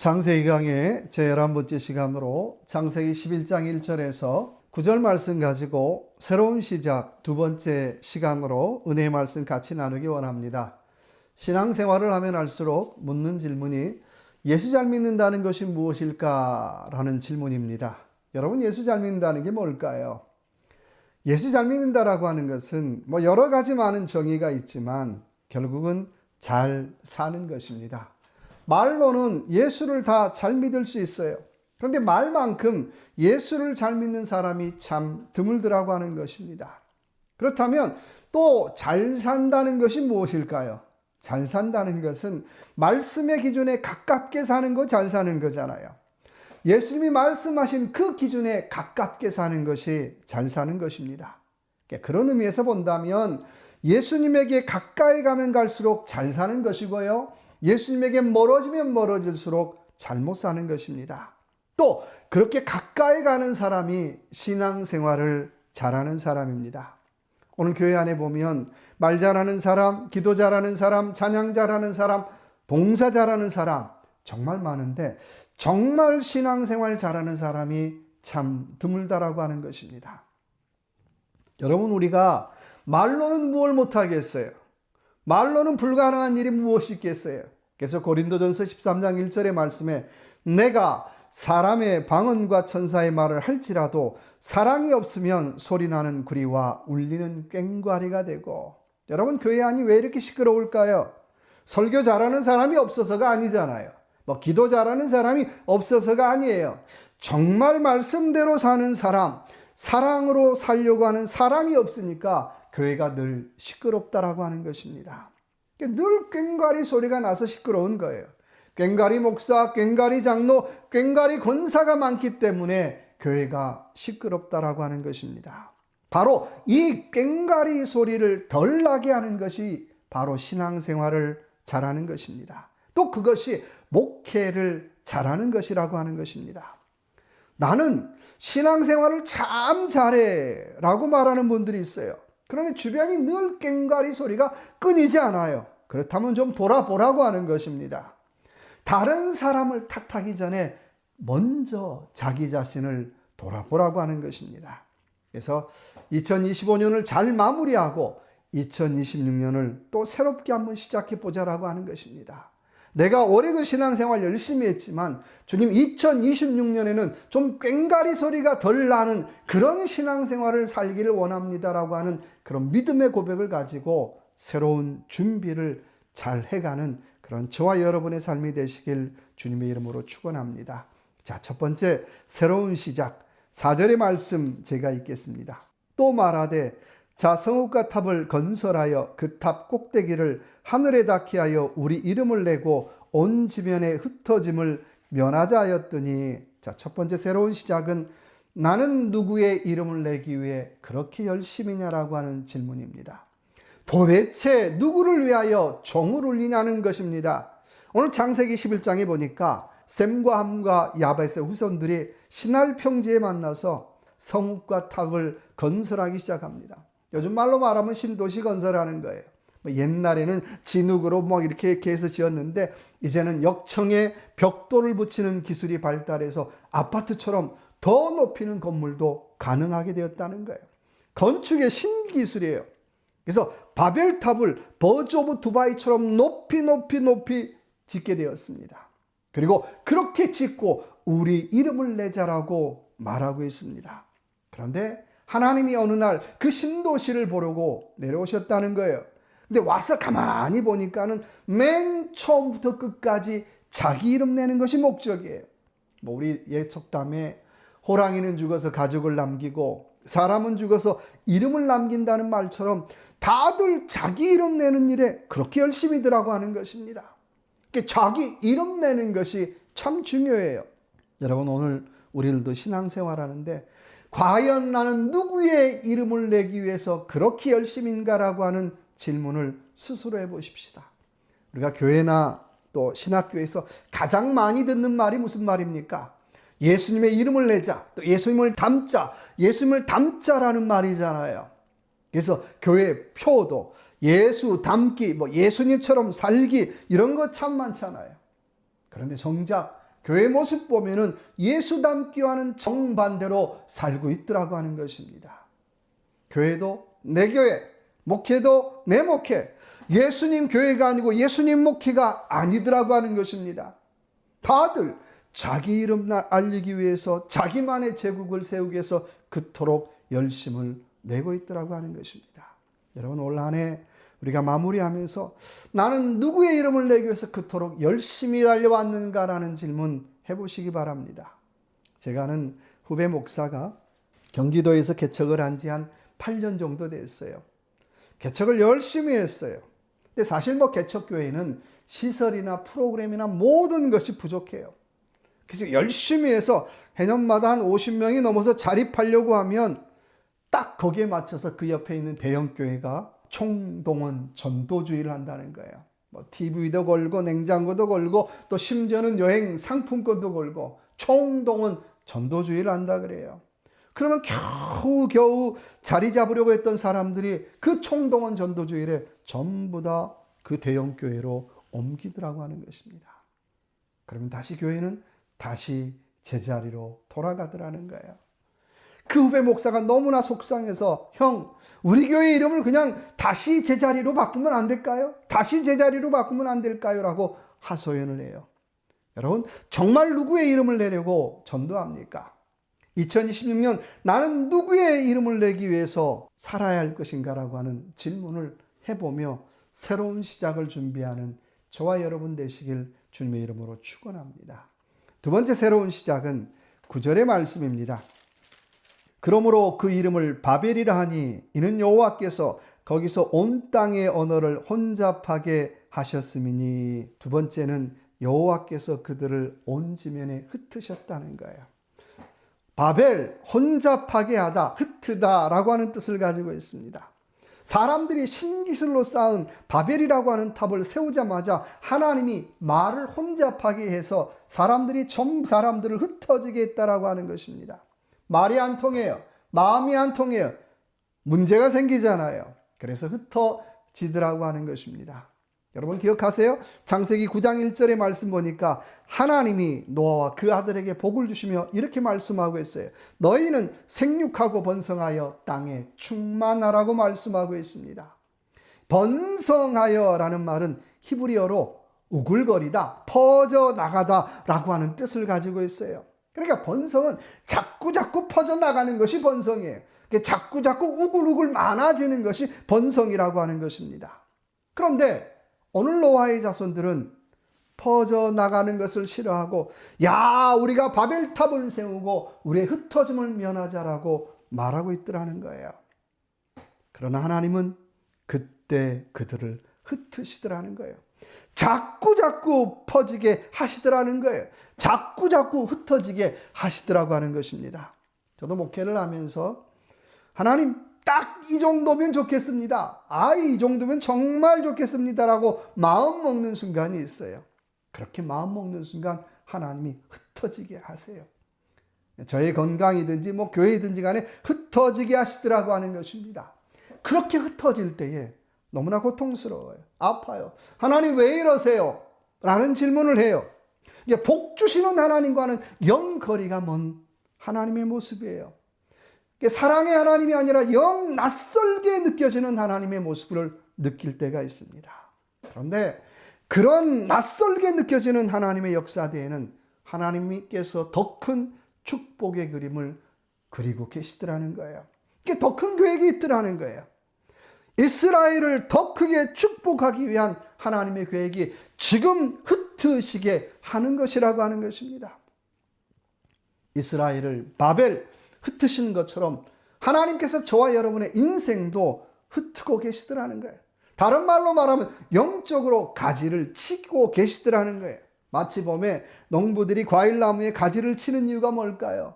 창세기 강의 제11번째 시간으로 창세기 11장 1절에서 9절 말씀 가지고 새로운 시작 두 번째 시간으로 은혜의 말씀 같이 나누기 원합니다. 신앙생활을 하면 할수록 묻는 질문이 예수 잘 믿는다는 것이 무엇일까라는 질문입니다. 여러분, 예수 잘 믿는다는 게 뭘까요? 예수 잘 믿는다라고 하는 것은 여러 가지 많은 정의가 있지만 결국은 잘 사는 것입니다. 말로는 예수를 다 잘 믿을 수 있어요. 그런데 말만큼 예수를 잘 믿는 사람이 참 드물더라고 하는 것입니다. 그렇다면 또 잘 산다는 것이 무엇일까요? 잘 산다는 것은 말씀의 기준에 가깝게 사는 거 잘 사는 거잖아요. 예수님이 말씀하신 그 기준에 가깝게 사는 것이 잘 사는 것입니다. 그런 의미에서 본다면 예수님에게 가까이 가면 갈수록 잘 사는 것이고요, 예수님에게 멀어지면 멀어질수록 잘못 사는 것입니다. 또 그렇게 가까이 가는 사람이 신앙생활을 잘하는 사람입니다. 오늘 교회 안에 보면 말 잘하는 사람, 기도 잘하는 사람, 찬양 잘하는 사람, 봉사 잘하는 사람 정말 많은데 정말 신앙생활 잘하는 사람이 참 드물다라고 하는 것입니다. 여러분, 우리가 말로는 무엇을 못하겠어요? 말로는 불가능한 일이 무엇이 있겠어요? 그래서 고린도전서 13장 1절의 말씀에 내가 사람의 방언과 천사의 말을 할지라도 사랑이 없으면 소리나는 구리와 울리는 꽹과리가 되고. 여러분, 교회 안이 왜 이렇게 시끄러울까요? 설교 잘하는 사람이 없어서가 아니잖아요. 기도 잘하는 사람이 없어서가 아니에요. 정말 말씀대로 사는 사람, 사랑으로 살려고 하는 사람이 없으니까 교회가 늘 시끄럽다라고 하는 것입니다. 늘 꽹과리 소리가 나서 시끄러운 거예요. 꽹과리 목사, 꽹과리 장로, 꽹과리 권사가 많기 때문에 교회가 시끄럽다라고 하는 것입니다. 바로 이 꽹과리 소리를 덜 나게 하는 것이 바로 신앙생활을 잘하는 것입니다. 또 그것이 목회를 잘하는 것이라고 하는 것입니다. 나는 신앙생활을 참 잘해 라고 말하는 분들이 있어요. 그런데 주변이 늘 꽹과리 소리가 끊이지 않아요. 그렇다면 좀 돌아보라고 하는 것입니다. 다른 사람을 탓하기 전에 먼저 자기 자신을 돌아보라고 하는 것입니다. 그래서 2025년을 잘 마무리하고 2026년을 또 새롭게 한번 시작해 보자라고 하는 것입니다. 내가 올해도 신앙생활 열심히 했지만 주님, 2026년에는 좀 꽹과리 소리가 덜 나는 그런 신앙생활을 살기를 원합니다라고 하는 그런 믿음의 고백을 가지고 새로운 준비를 잘 해가는 그런 저와 여러분의 삶이 되시길 주님의 이름으로 축원합니다. 자, 첫 번째 새로운 시작 4절의 말씀 제가 읽겠습니다. 또 말하되 자, 성읍과 탑을 건설하여 그 탑 꼭대기를 하늘에 닿게 하여 우리 이름을 내고 온 지면에 흩어짐을 면하자 하였더니, 자, 첫 번째 새로운 시작은 나는 누구의 이름을 내기 위해 그렇게 열심히냐라고 하는 질문입니다. 도대체 누구를 위하여 종을 울리냐는 것입니다. 오늘 창세기 11장에 보니까 셈과 함과 야벳의 후손들이 신할 평지에 만나서 성읍과 탑을 건설하기 시작합니다. 요즘 말로 말하면 신도시 건설하는 거예요. 옛날에는 진흙으로 이렇게 해서 지었는데 이제는 역청에 벽돌을 붙이는 기술이 발달해서 아파트처럼 더 높이는 건물도 가능하게 되었다는 거예요. 건축의 신기술이에요. 그래서 바벨탑을 버즈 오브 두바이처럼 높이 짓게 되었습니다. 그리고 그렇게 짓고 우리 이름을 내자라고 말하고 있습니다. 그런데 하나님이 어느 날 그 신도시를 보려고 내려오셨다는 거예요. 근데 와서 가만히 보니까는 맨 처음부터 끝까지 자기 이름 내는 것이 목적이에요. 우리 옛 속담에 호랑이는 죽어서 가죽을 남기고 사람은 죽어서 이름을 남긴다는 말처럼 다들 자기 이름 내는 일에 그렇게 열심히더라고 하는 것입니다. 자기 이름 내는 것이 참 중요해요. 여러분, 오늘 우리들도 신앙생활하는데 과연 나는 누구의 이름을 내기 위해서 그렇게 열심인가라고 하는 질문을 스스로 해보십시다. 우리가 교회나 또 신학교에서 가장 많이 듣는 말이 무슨 말입니까? 예수님의 이름을 내자, 또 예수님을 닮자, 예수님을 닮자라는 말이잖아요. 그래서 교회 표도 예수 닮기, 예수님처럼 살기 이런 거 참 많잖아요. 그런데 정작 교회 모습 보면은 예수 닮기와는 정반대로 살고 있더라고 하는 것입니다. 교회도 내 교회, 목회도 내 목회, 예수님 교회가 아니고 예수님 목회가 아니더라고 하는 것입니다. 다들 자기 이름 알리기 위해서 자기만의 제국을 세우기 위해서 그토록 열심을 내고 있더라고 하는 것입니다. 여러분, 올 한 해 우리가 마무리하면서 나는 누구의 이름을 내기 위해서 그토록 열심히 달려왔는가라는 질문 해보시기 바랍니다. 제가 아는 후배 목사가 경기도에서 개척을 한 지 한 8년 정도 됐어요. 개척을 열심히 했어요. 근데 사실 개척교회는 시설이나 프로그램이나 모든 것이 부족해요. 그래서 열심히 해서 해년마다 한 50명이 넘어서 자립하려고 하면 딱 거기에 맞춰서 그 옆에 있는 대형교회가 총동원 전도주의를 한다는 거예요. TV도 걸고 냉장고도 걸고 또 심지어는 여행 상품권도 걸고 총동원 전도주의를 한다 그래요. 그러면 겨우 자리 잡으려고 했던 사람들이 그 총동원 전도주의를 전부 다 그 대형교회로 옮기더라고 하는 것입니다. 그러면 다시 교회는 다시 제자리로 돌아가더라는 거예요. 그 후배 목사가 너무나 속상해서 형, 우리 교회 이름을 그냥 다시 제자리로 바꾸면 안 될까요? 다시 제자리로 바꾸면 안 될까요? 라고 하소연을 해요. 여러분, 정말 누구의 이름을 내려고 전도합니까? 2026년 나는 누구의 이름을 내기 위해서 살아야 할 것인가 라고 하는 질문을 해보며 새로운 시작을 준비하는 저와 여러분 되시길 주님의 이름으로 축원합니다. 두 번째 새로운 시작은 9절의 말씀입니다. 그러므로 그 이름을 바벨이라 하니 이는 여호와께서 거기서 온 땅의 언어를 혼잡하게 하셨음이니. 두 번째는 여호와께서 그들을 온 지면에 흩으셨다는 거예요. 바벨, 혼잡하게 하다, 흩트다라고 하는 뜻을 가지고 있습니다. 사람들이 신기술로 쌓은 바벨이라고 하는 탑을 세우자마자 하나님이 말을 혼잡하게 해서 사람들을 흩어지게 했다라고 하는 것입니다. 말이 안 통해요. 마음이 안 통해요. 문제가 생기잖아요. 그래서 흩어지더라고 하는 것입니다. 여러분 기억하세요? 창세기 9장 1절의 말씀 보니까 하나님이 노아와 그 아들에게 복을 주시며 이렇게 말씀하고 있어요. 너희는 생육하고 번성하여 땅에 충만하라고 말씀하고 있습니다. 번성하여 라는 말은 히브리어로 우글거리다, 퍼져나가다 라고 하는 뜻을 가지고 있어요. 그러니까 번성은 자꾸자꾸 퍼져나가는 것이 번성이에요. 자꾸자꾸 우글우글 많아지는 것이 번성이라고 하는 것입니다. 그런데 오늘 노아의 자손들은 퍼져나가는 것을 싫어하고 우리가 바벨탑을 세우고 우리의 흩어짐을 면하자라고 말하고 있더라는 거예요. 그러나 하나님은 그때 그들을 흩으시더라는 거예요. 자꾸자꾸 퍼지게 하시더라는 거예요. 자꾸자꾸 흩어지게 하시더라고 하는 것입니다. 저도 목회를 하면서 하나님 딱 이 정도면 좋겠습니다. 이 정도면 정말 좋겠습니다라고 마음 먹는 순간이 있어요. 그렇게 마음 먹는 순간 하나님이 흩어지게 하세요. 저의 건강이든지 교회이든지 간에 흩어지게 하시더라고 하는 것입니다. 그렇게 흩어질 때에 너무나 고통스러워요. 아파요. 하나님 왜 이러세요? 라는 질문을 해요. 이게 복 주시는 하나님과는 영 거리가 먼 하나님의 모습이에요. 사랑의 하나님이 아니라 영 낯설게 느껴지는 하나님의 모습을 느낄 때가 있습니다. 그런데 그런 낯설게 느껴지는 하나님의 역사대에는 하나님께서 더 큰 축복의 그림을 그리고 계시더라는 거예요. 이게 더 큰 계획이 있더라는 거예요. 이스라엘을 더 크게 축복하기 위한 하나님의 계획이 지금 흩으시게 하는 것이라고 하는 것입니다. 이스라엘을 바벨 흩으시는 것처럼 하나님께서 저와 여러분의 인생도 흩고 계시더라는 거예요. 다른 말로 말하면 영적으로 가지를 치고 계시더라는 거예요. 마치 봄에 농부들이 과일나무에 가지를 치는 이유가 뭘까요?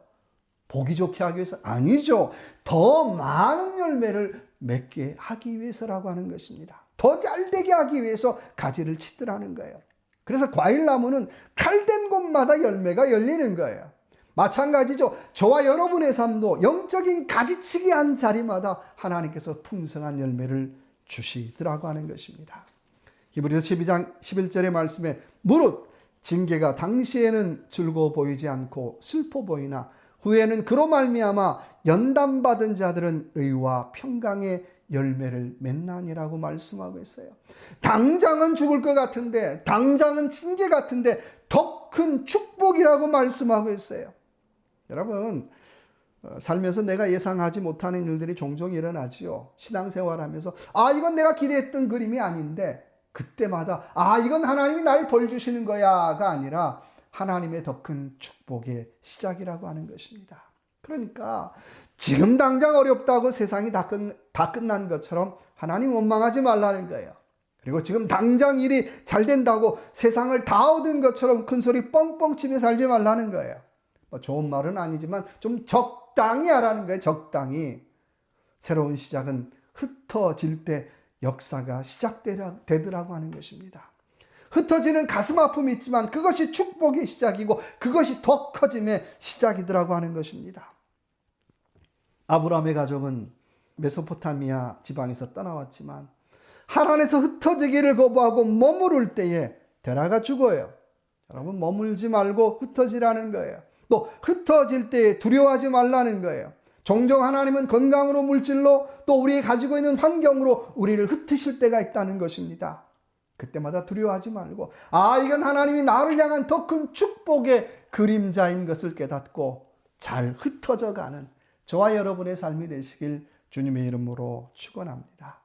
보기 좋게 하기 위해서? 아니죠. 더 많은 열매를 맺게 하기 위해서라고 하는 것입니다. 더 잘되게 하기 위해서 가지를 치더라는 거예요. 그래서 과일나무는 칼댄 곳마다 열매가 열리는 거예요. 마찬가지죠. 저와 여러분의 삶도 영적인 가지치기 한 자리마다 하나님께서 풍성한 열매를 주시더라고 하는 것입니다. 히브리서 12장 11절의 말씀에 무릇 징계가 당시에는 즐거워 보이지 않고 슬퍼 보이나 후에는 그로 말미암아 연단받은 자들은 의와 평강의 열매를 맺나니라고 말씀하고 있어요. 당장은 죽을 것 같은데, 당장은 징계 같은데 더 큰 축복이라고 말씀하고 있어요. 여러분, 살면서 내가 예상하지 못하는 일들이 종종 일어나지요. 신앙생활하면서 이건 내가 기대했던 그림이 아닌데, 그때마다 이건 하나님이 날 벌 주시는 거야가 아니라 하나님의 더 큰 축복의 시작이라고 하는 것입니다. 그러니까 지금 당장 어렵다고 세상이 다 끝난 것처럼 하나님 원망하지 말라는 거예요. 그리고 지금 당장 일이 잘 된다고 세상을 다 얻은 것처럼 큰 소리 뻥뻥 치며 살지 말라는 거예요. 좋은 말은 아니지만 좀 적당히 하라는 거예요. 적당히. 새로운 시작은 흩어질 때 역사가 시작되더라고 하는 것입니다. 흩어지는 가슴 아픔이 있지만 그것이 축복의 시작이고 그것이 더 커짐의 시작이더라고 하는 것입니다. 아브라함의 가족은 메소포타미아 지방에서 떠나왔지만 하란에서 흩어지기를 거부하고 머무를 때에 데라가 죽어요. 여러분, 머물지 말고 흩어지라는 거예요. 또 흩어질 때 두려워하지 말라는 거예요. 종종 하나님은 건강으로, 물질로, 또 우리 가지고 있는 환경으로 우리를 흩으실 때가 있다는 것입니다. 그때마다 두려워하지 말고 이건 하나님이 나를 향한 더 큰 축복의 그림자인 것을 깨닫고 잘 흩어져가는 저와 여러분의 삶이 되시길 주님의 이름으로 축원합니다.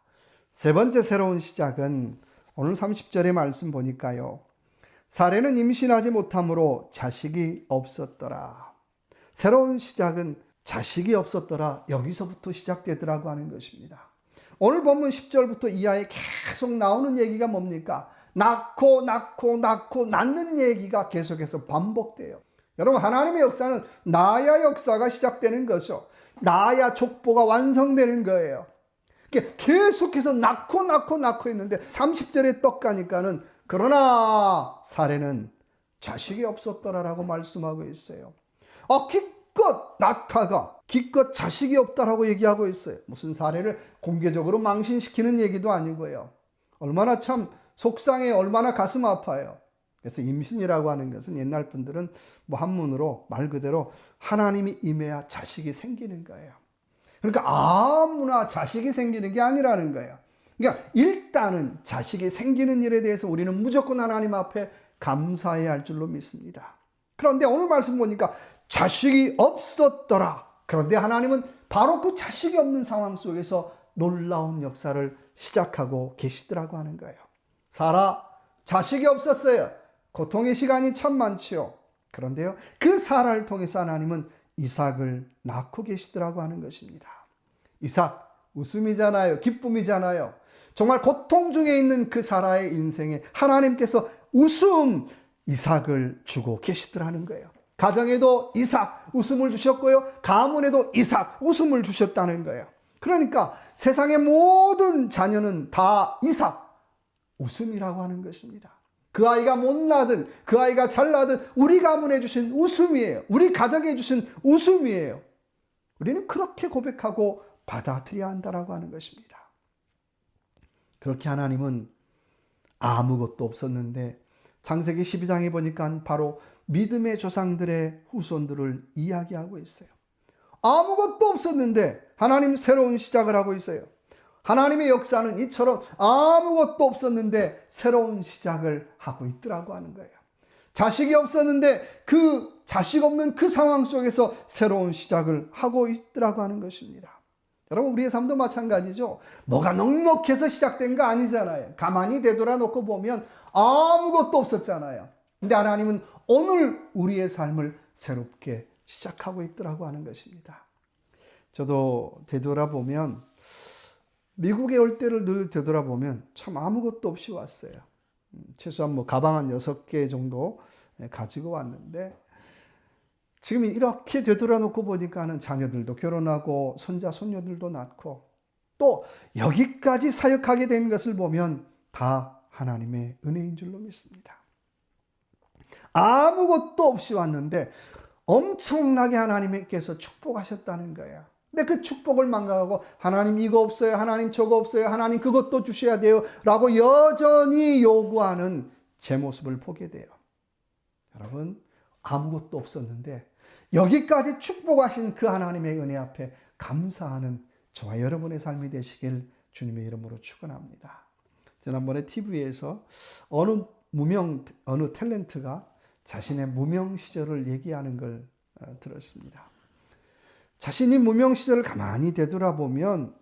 세 번째 새로운 시작은 오늘 30절의 말씀 보니까요. 사례는 임신하지 못함으로 자식이 없었더라. 새로운 시작은 자식이 없었더라. 여기서부터 시작되더라고 하는 것입니다. 오늘 본문 10절부터 이하에 계속 나오는 얘기가 뭡니까? 낳고 낳는 얘기가 계속해서 반복돼요. 여러분, 하나님의 역사는 낳아야 역사가 시작되는 거죠. 낳아야 족보가 완성되는 거예요. 계속해서 낳고 있는데 30절에 떡 가니까는 그러나 사례는 자식이 없었더라라고 말씀하고 있어요. 기껏 낳다가 기껏 자식이 없다라고 얘기하고 있어요. 무슨 사례를 공개적으로 망신시키는 얘기도 아니고요. 얼마나 참 속상해, 얼마나 가슴 아파요. 그래서 임신이라고 하는 것은 옛날 분들은 한문으로 말 그대로 하나님이 임해야 자식이 생기는 거예요. 그러니까 아무나 자식이 생기는 게 아니라는 거예요. 그러니까 일단은 자식이 생기는 일에 대해서 우리는 무조건 하나님 앞에 감사해야 할 줄로 믿습니다. 그런데 오늘 말씀 보니까 자식이 없었더라. 그런데 하나님은 바로 그 자식이 없는 상황 속에서 놀라운 역사를 시작하고 계시더라고 하는 거예요. 사라, 자식이 없었어요. 고통의 시간이 참 많지요. 그런데요, 그 사라를 통해서 하나님은 이삭을 낳고 계시더라고 하는 것입니다. 이삭, 웃음이잖아요. 기쁨이잖아요. 정말 고통 중에 있는 그 사라의 인생에 하나님께서 이삭을 주고 계시더라는 거예요. 가정에도 이삭, 웃음을 주셨고요. 가문에도 이삭, 웃음을 주셨다는 거예요. 그러니까 세상의 모든 자녀는 다 이삭, 웃음이라고 하는 것입니다. 그 아이가 못 나든 그 아이가 잘 나든 우리 가문에 주신 웃음이에요. 우리 가정에 주신 웃음이에요. 우리는 그렇게 고백하고 받아들여야 한다라고 하는 것입니다. 그렇게 하나님은 아무것도 없었는데 창세기 12장에 보니까 바로 믿음의 조상들의 후손들을 이야기하고 있어요. 아무것도 없었는데 하나님 새로운 시작을 하고 있어요. 하나님의 역사는 이처럼 아무것도 없었는데 새로운 시작을 하고 있더라고 하는 거예요. 자식이 없었는데 그 자식 없는 그 상황 속에서 새로운 시작을 하고 있더라고 하는 것입니다. 여러분, 우리의 삶도 마찬가지죠. 뭐가 넉넉해서 시작된 거 아니잖아요. 가만히 되돌아놓고 보면 아무것도 없었잖아요. 근데 하나님은 오늘 우리의 삶을 새롭게 시작하고 있더라고 하는 것입니다. 저도 되돌아보면 미국에 올 때를 늘 되돌아보면 참 아무것도 없이 왔어요. 최소한 가방 한 6개 정도 가지고 왔는데 지금 이렇게 되돌아놓고 보니까는 자녀들도 결혼하고 손자 손녀들도 낳고 또 여기까지 사역하게 된 것을 보면 다 하나님의 은혜인 줄로 믿습니다. 아무것도 없이 왔는데 엄청나게 하나님께서 축복하셨다는 거예요. 근데 그 축복을 망각하고 하나님 이거 없어요, 하나님 저거 없어요, 하나님 그것도 주셔야 돼요 라고 여전히 요구하는 제 모습을 보게 돼요. 여러분, 아무것도 없었는데 여기까지 축복하신 그 하나님의 은혜 앞에 감사하는 저와 여러분의 삶이 되시길 주님의 이름으로 축원합니다. 지난번에 TV에서 어느 탤런트가 자신의 무명 시절을 얘기하는 걸 들었습니다. 자신이 무명 시절을 가만히 되돌아보면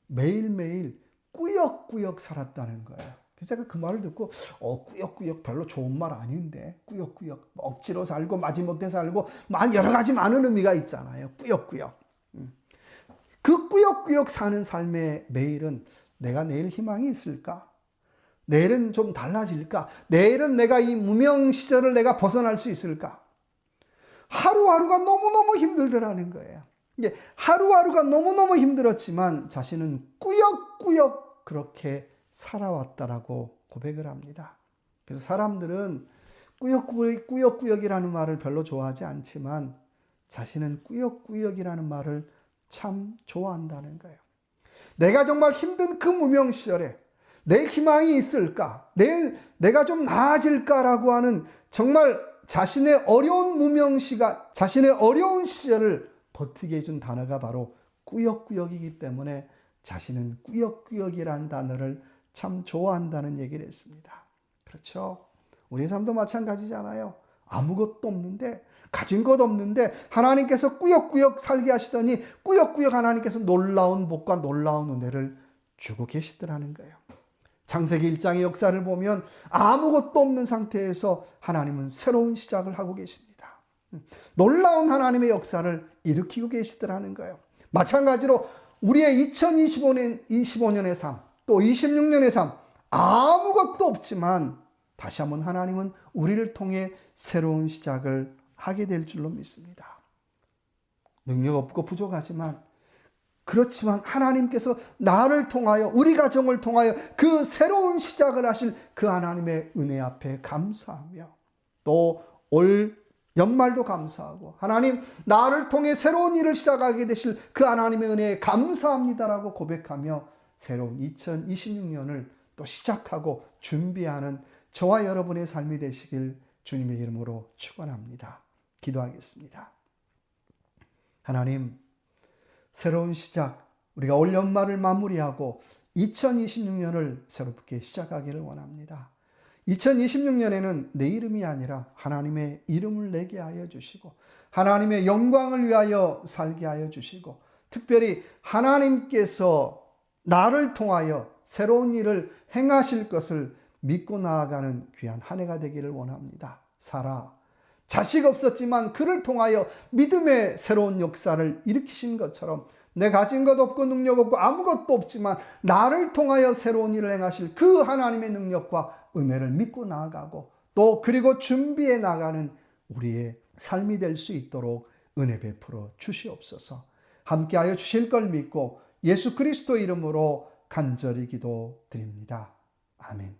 매일매일 꾸역꾸역 살았다는 거예요. 그래서 제가 그 말을 듣고 꾸역꾸역 별로 좋은 말 아닌데, 꾸역꾸역 억지로 살고 마지못해 살고 여러 가지 많은 의미가 있잖아요. 꾸역꾸역. 그 꾸역꾸역 사는 삶의 매일은 내가 내일 희망이 있을까? 내일은 좀 달라질까? 내일은 내가 이 무명 시절을 내가 벗어날 수 있을까? 하루하루가 너무너무 힘들더라는 거예요. 이게 하루하루가 너무너무 힘들었지만 자신은 꾸역꾸역 그렇게 살아왔다라고 고백을 합니다. 그래서 사람들은 꾸역꾸역이라는 말을 별로 좋아하지 않지만 자신은 꾸역꾸역이라는 말을 참 좋아한다는 거예요. 내가 정말 힘든 그 무명 시절에 내 희망이 있을까? 내일 내가 좀 나아질까라고 하는 정말 자신의 어려운 무명 시간, 자신의 어려운 시절을 버티게 해준 단어가 바로 꾸역꾸역이기 때문에 자신은 꾸역꾸역이라는 단어를 참 좋아한다는 얘기를 했습니다. 그렇죠? 우리 삶도 마찬가지잖아요. 아무것도 없는데, 가진 것 없는데 하나님께서 꾸역꾸역 살게 하시더니 꾸역꾸역 하나님께서 놀라운 복과 놀라운 은혜를 주고 계시더라는 거예요. 창세기 1장의 역사를 보면 아무것도 없는 상태에서 하나님은 새로운 시작을 하고 계십니다. 놀라운 하나님의 역사를 일으키고 계시더라는 거예요. 마찬가지로 우리의 2025년의 삶, 또 26년의 삶, 아무것도 없지만 다시 한번 하나님은 우리를 통해 새로운 시작을 하게 될 줄로 믿습니다. 능력 없고 부족하지만, 그렇지만 하나님께서 나를 통하여, 우리 가정을 통하여 그 새로운 시작을 하실 그 하나님의 은혜 앞에 감사하며, 또 올 연말도 감사하고, 하나님 나를 통해 새로운 일을 시작하게 되실 그 하나님의 은혜에 감사합니다라고 고백하며 새로운 2026년을 또 시작하고 준비하는 저와 여러분의 삶이 되시길 주님의 이름으로 축원합니다. 기도하겠습니다. 하나님, 새로운 시작, 우리가 올 연말을 마무리하고 2026년을 새롭게 시작하기를 원합니다. 2026년에는 내 이름이 아니라 하나님의 이름을 내게 하여 주시고, 하나님의 영광을 위하여 살게 하여 주시고, 특별히 하나님께서 나를 통하여 새로운 일을 행하실 것을 믿고 나아가는 귀한 한 해가 되기를 원합니다. 사라, 자식 없었지만 그를 통하여 믿음의 새로운 역사를 일으키신 것처럼 내 가진 것 없고 능력 없고 아무것도 없지만 나를 통하여 새로운 일을 행하실 그 하나님의 능력과 은혜를 믿고 나아가고, 또 그리고 준비해 나가는 우리의 삶이 될 수 있도록 은혜 베풀어 주시옵소서. 함께하여 주실 걸 믿고 예수 그리스도 이름으로 간절히 기도드립니다. 아멘.